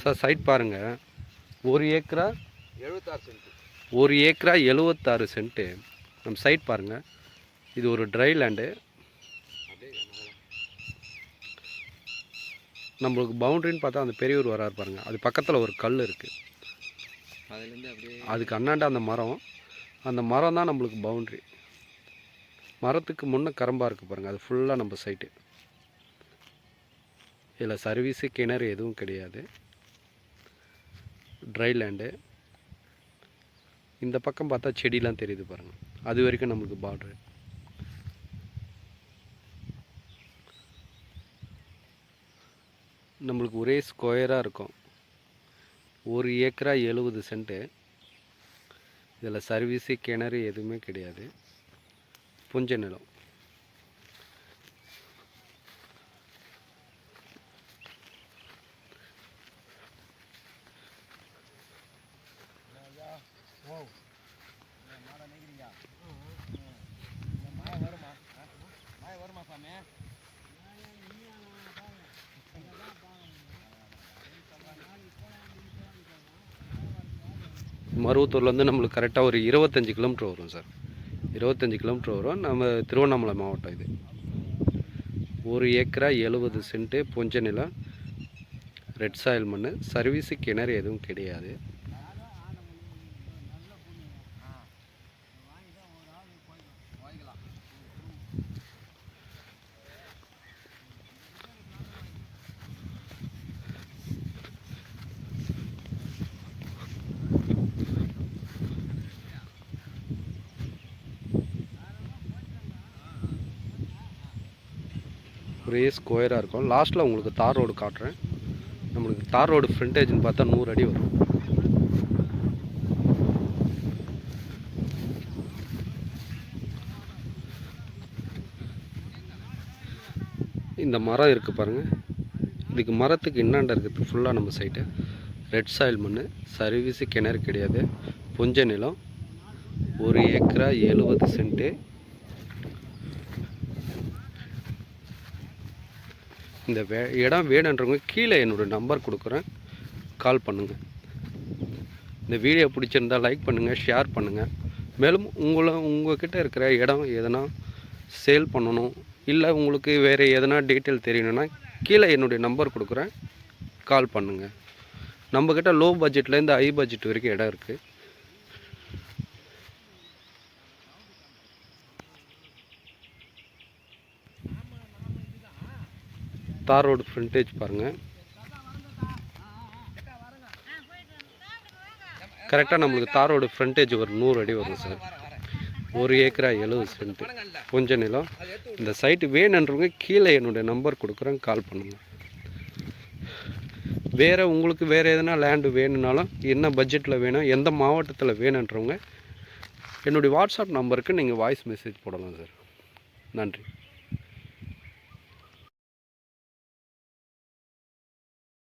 Sir side பாருங்கள், 1 ஏக்கரா 76 send. 1 ஏக்கரா 76 சென்ட்டு. நம்ம சைட் பாருங்கள், இது ஒரு ட்ரை லேண்டு. நம்மளுக்கு பவுண்ட்ரின்னு பார்த்தா அந்த பெரியவர் வராரு பாருங்கள், அது பக்கத்தில் ஒரு கல் இருக்குது. அதுலேருந்து அப்படியே அதுக்கு அண்ணாண்ட அந்த மரம் தான் நம்மளுக்கு பவுண்ட்ரி. மரத்துக்கு முன்னே கரம்பாக இருக்குது பாருங்கள், அது ஃபுல்லாக நம்ம சைட்டு. இதில் சர்வீஸு கிணறு எதுவும் கிடையாது, ட்ரை லேண்டு. இந்த பக்கம் பார்த்தா செடிலாம் தெரியுது பாருங்கள், அது வரைக்கும் நம்மளுக்கு பார்ட்ரு. நம்மளுக்கு ஒரே ஸ்கொயராக இருக்கும். 1 ஏக்கரா 70 சென்ட்டு. இதில் சர்வீஸு கிணறு எதுவுமே கிடையாது, புஞ்ச நிலம். மருவத்தூர்லேருந்து நம்மளுக்கு கரெக்டாக ஒரு 25 கிலோமீட்டர் வரும் சார். 25 கிலோமீட்டர் வரும். நம்ம திருவண்ணாமலை மாவட்டம் இது. 1 ஏக்கரா 70 சென்ட்டு, புஞ்ச நிலம், ரெட் சாயில் மண், சர்வீஸு கிணறு எதுவும் கிடையாது. ஒரே ஸ்கொயராக இருக்கும். லாஸ்ட்டில் உங்களுக்கு தார் ரோடு காட்டுறேன். நம்மளுக்கு தார் ரோடு ஃப்ரண்டேஜ்னு பார்த்தா 100 அடி வரும். இந்த மரம் இருக்குது பாருங்கள், இதுக்கு மரத்துக்கு இன்னாண்ட இருக்குது ஃபுல்லாக நம்ம சைட்டு. ரெட் சாயில் மண், சர்வீஸு கிணறு கிடையாது, புஞ்ச நிலம், 1 ஏக்கரா 70 சென்ட்டு. இந்த இடம் வேணுன்றவங்க கீழே என்னோடய நம்பர் கொடுக்குறேன், கால் பண்ணுங்கள். இந்த வீடியோ பிடிச்சிருந்தால் லைக் பண்ணுங்கள், ஷேர் பண்ணுங்கள். மேலும் உங்கள்கிட்ட இருக்கிற இடம் எதனா சேல் பண்ணணும், இல்லை உங்களுக்கு வேறு எதனா டீட்டெயில் தெரியணுன்னா கீழே என்னுடைய நம்பர் கொடுக்குறேன், கால் பண்ணுங்கள். நம்மக்கிட்ட லோ பட்ஜெட்லேருந்து ஹை பட்ஜெட் வரைக்கும் இடம் இருக்குது. தார் ரோடு ஃப்ரண்டேஜ் பாருங்கள், கரெக்டாக நம்மளுக்கு தார் ரோடு ஃப்ரண்டேஜ் ஒரு 100 அடி வரும் சார். 1 ஏக்கரா 70 சென்ட்டு, புஞ்ச நிலம். இந்த சைட்டு வேணுன்றவங்க கீழே என்னுடைய நம்பர் கொடுக்குறேன், கால் பண்ணுங்கள். உங்களுக்கு வேறு எதனா லேண்டு வேணும்னாலும், என்ன பட்ஜெட்டில் வேணும், எந்த மாவட்டத்தில் வேணுன்றவங்க என்னுடைய வாட்ஸ்அப் நம்பருக்கு நீங்கள் வாய்ஸ் மெசேஜ் போடலாம் சார். நன்றி.